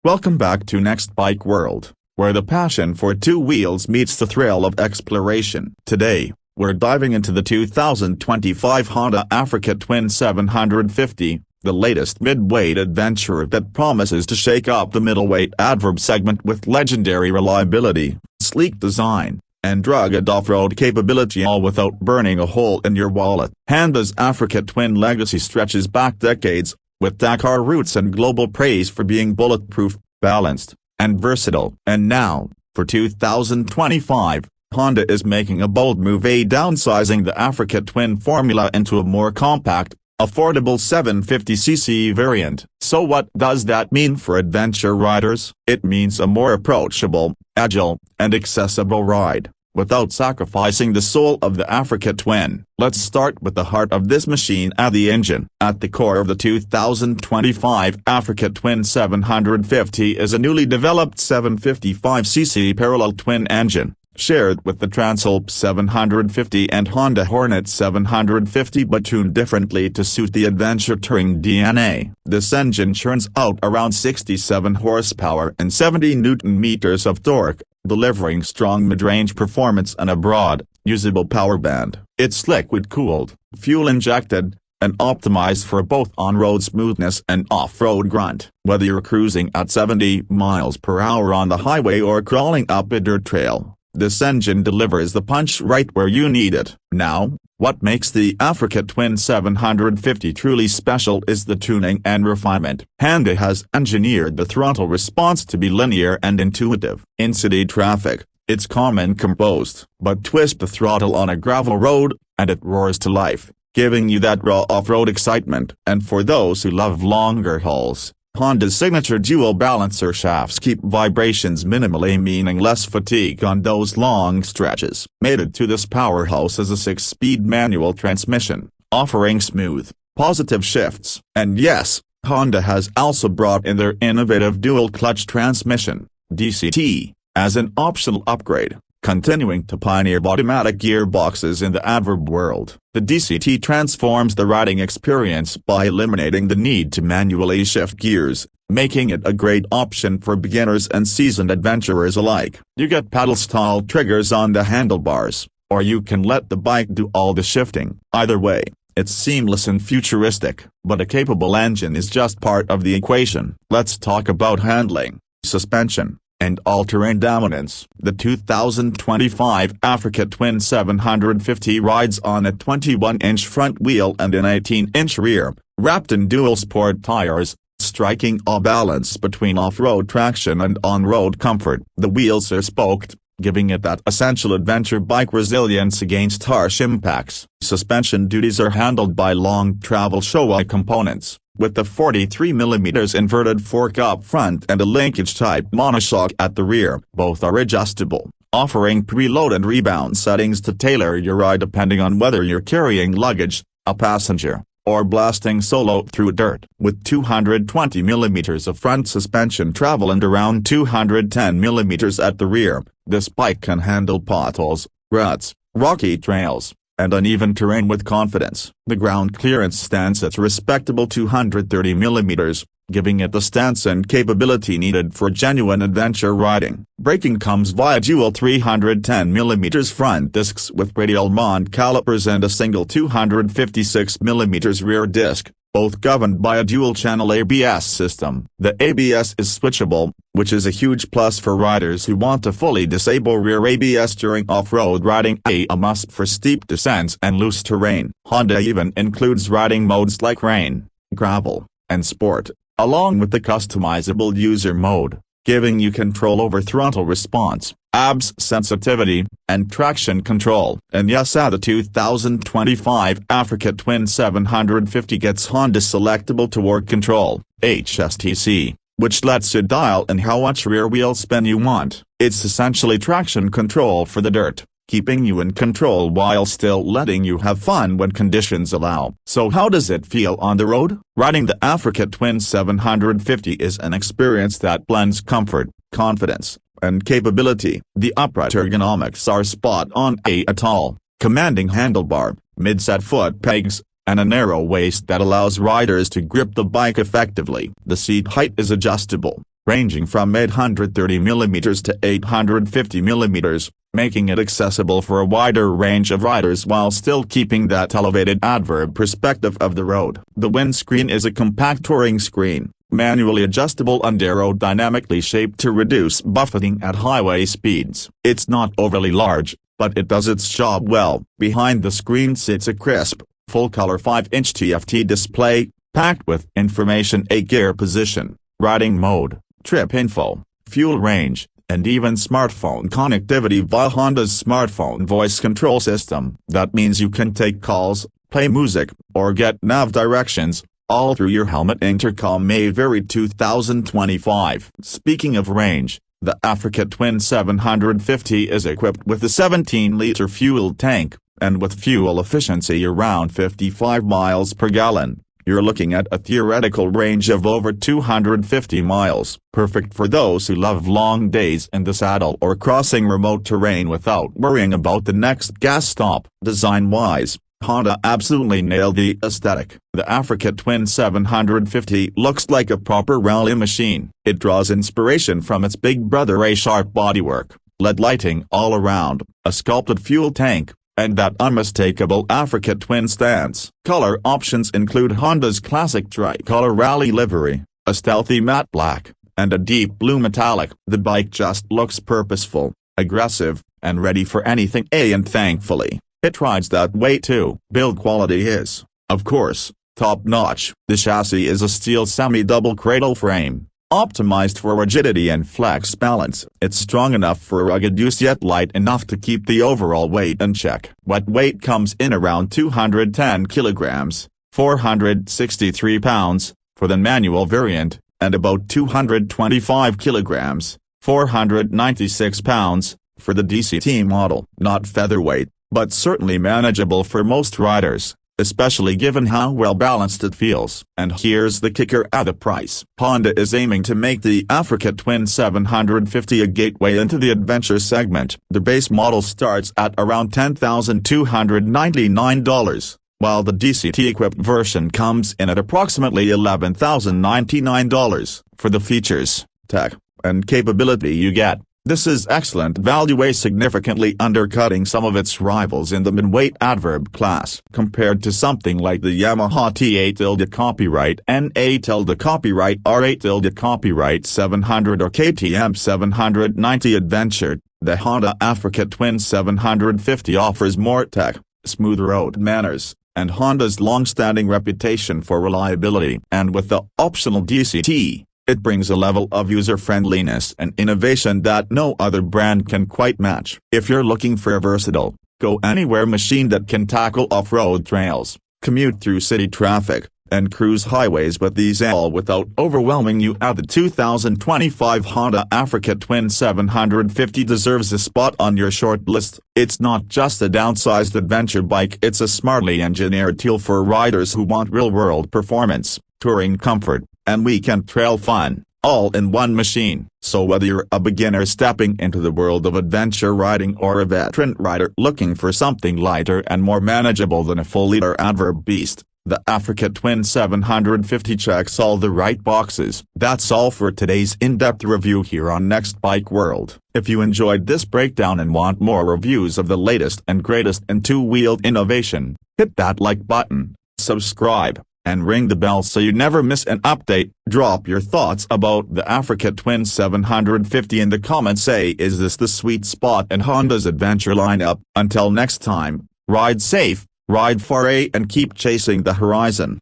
Welcome back to Next Bike World, where the passion for two wheels meets the thrill of exploration. Today, we're diving into the 2025 Honda Africa Twin 750, the latest midweight adventure that promises to shake up the middleweight adverb segment with legendary reliability, sleek design, and rugged off-road capability, all without burning a hole in your wallet. Honda's Africa Twin legacy stretches back decades, with Dakar roots and global praise for being bulletproof, balanced, and versatile. And now, for 2025, Honda is making a bold move, downsizing the Africa Twin formula into a more compact, affordable 750cc variant. So what does that mean for adventure riders? It means a more approachable, agile, and accessible ride, without sacrificing the soul of the Africa Twin. Let's start with the heart of this machine, the engine. At the core of the 2025 Africa Twin 750 is a newly developed 755cc parallel twin engine, shared with the Transalp 750 and Honda Hornet 750, but tuned differently to suit the adventure touring DNA. This engine churns out around 67 horsepower and 70 Nm of torque, delivering strong mid-range performance and a broad, usable power band. It's liquid-cooled, fuel-injected, and optimized for both on-road smoothness and off-road grunt. Whether you're cruising at 70 miles per hour on the highway or crawling up a dirt trail, this engine delivers the punch right where you need it. Now, what makes the Africa Twin 750 truly special is the tuning and refinement. Honda has engineered the throttle response to be linear and intuitive. In city traffic, it's calm and composed, but twist the throttle on a gravel road, and it roars to life, giving you that raw off-road excitement. And for those who love longer hauls, Honda's signature dual balancer shafts keep vibrations minimally, meaning less fatigue on those long stretches. Mated to this powerhouse is a 6-speed manual transmission, offering smooth, positive shifts. And yes, Honda has also brought in their innovative dual-clutch transmission, DCT, as an optional upgrade, continuing to pioneer automatic gearboxes in the adverb world. The DCT transforms the riding experience by eliminating the need to manually shift gears, making it a great option for beginners and seasoned adventurers alike. You get paddle-style triggers on the handlebars, or you can let the bike do all the shifting. Either way, it's seamless and futuristic. But a capable engine is just part of the equation. Let's talk about handling, suspension, and all-terrain dominance. The 2025 Africa Twin 750 rides on a 21-inch front wheel and an 18-inch rear, wrapped in dual-sport tires, striking a balance between off-road traction and on-road comfort. The wheels are spoked, giving it that essential adventure bike resilience against harsh impacts. Suspension duties are handled by long travel Showa components, with the 43mm inverted fork up front and a linkage-type monoshock at the rear. Both are adjustable, offering preload and rebound settings to tailor your ride depending on whether you're carrying luggage, a passenger, or blasting solo through dirt. With 220mm of front suspension travel and around 210mm at the rear, this bike can handle potholes, ruts, rocky trails, and uneven terrain with confidence. The ground clearance stands at respectable 230mm, giving it the stance and capability needed for genuine adventure riding. Braking comes via dual 310mm front discs with radial mount calipers and a single 256mm rear disc, both governed by a dual-channel ABS system. The ABS is switchable, which is a huge plus for riders who want to fully disable rear ABS during off-road riding, a must for steep descents and loose terrain. Honda even includes riding modes like rain, gravel, and sport, along with the customizable user mode, giving you control over throttle response, ABS sensitivity, and traction control. And yes, the 2025 Africa Twin 750 gets Honda Selectable Torque Control, HSTC, which lets you dial in how much rear wheel spin you want. It's essentially traction control for the dirt, keeping you in control while still letting you have fun when conditions allow. So how does it feel on the road? Riding the Africa Twin 750 is an experience that blends comfort, confidence, and capability. The upright ergonomics are spot on, a tall, commanding handlebar, mid-set foot pegs, and a narrow waist that allows riders to grip the bike effectively. The seat height is adjustable, ranging from 830mm to 850mm, making it accessible for a wider range of riders while still keeping that elevated adverb perspective of the road. The windscreen is a compact touring screen, manually adjustable and aerodynamically shaped to reduce buffeting at highway speeds. It's not overly large, but it does its job well. Behind the screen sits a crisp, full-color 5-inch TFT display, packed with information: gear position, riding mode, trip info, fuel range, and even smartphone connectivity via Honda's smartphone voice control system. That means you can take calls, play music, or get nav directions, all through your helmet intercom. February 2025. Speaking of range, the Africa Twin 750 is equipped with a 17-liter fuel tank, and with fuel efficiency around 55 miles per gallon. You're looking at a theoretical range of over 250 miles, perfect for those who love long days in the saddle or crossing remote terrain without worrying about the next gas stop. Design-wise, Honda absolutely nailed the aesthetic. The Africa Twin 750 looks like a proper rally machine. It draws inspiration from its big brother A-sharp bodywork, LED lighting all around, a sculpted fuel tank, and that unmistakable Africa Twin stance. Color options include Honda's classic tricolor rally livery, a stealthy matte black, and a deep blue metallic. The bike just looks purposeful, aggressive, and ready for anything, and thankfully, it rides that way too. Build quality is, of course, top-notch. The chassis is a steel semi-double cradle frame, optimized for rigidity and flex balance. It's strong enough for rugged use yet light enough to keep the overall weight in check. Wet weight comes in around 210 kilograms, 463 pounds, for the manual variant, and about 225 kilograms, 496 pounds, for the DCT model. Not featherweight, but certainly manageable for most riders, especially given how well balanced it feels. And here's the kicker: at the price. Honda is aiming to make the Africa Twin 750 a gateway into the adventure segment. The base model starts at around $10,299, while the DCT-equipped version comes in at approximately $11,099. For the features, tech, and capability you get, this is excellent value, significantly undercutting some of its rivals in the midweight adverb class. Compared to something like the Yamaha T8 copyright N8 copyright R8 copyright 700 or KTM 790 Adventure, the Honda Africa Twin 750 offers more tech, smooth road manners, and Honda's long-standing reputation for reliability. And with the optional DCT, it brings a level of user-friendliness and innovation that no other brand can quite match. If you're looking for a versatile, go-anywhere machine that can tackle off-road trails, commute through city traffic, and cruise highways with these all without overwhelming you, the 2025 Honda Africa Twin 750 deserves a spot on your short list. It's not just a downsized adventure bike, it's a smartly engineered tool for riders who want real-world performance, touring comfort, and weekend trail fun, all in one machine. So whether you're a beginner stepping into the world of adventure riding or a veteran rider looking for something lighter and more manageable than a full-liter adverb beast, the Africa Twin 750 checks all the right boxes. That's all for today's in-depth review here on Next Bike World. If you enjoyed this breakdown and want more reviews of the latest and greatest in two-wheeled innovation, hit that like button, subscribe, and ring the bell so you never miss an update. Drop your thoughts about the Africa Twin 750 in the comments. Say, is this the sweet spot in Honda's adventure lineup? Until next time, ride safe, ride far, and keep chasing the horizon.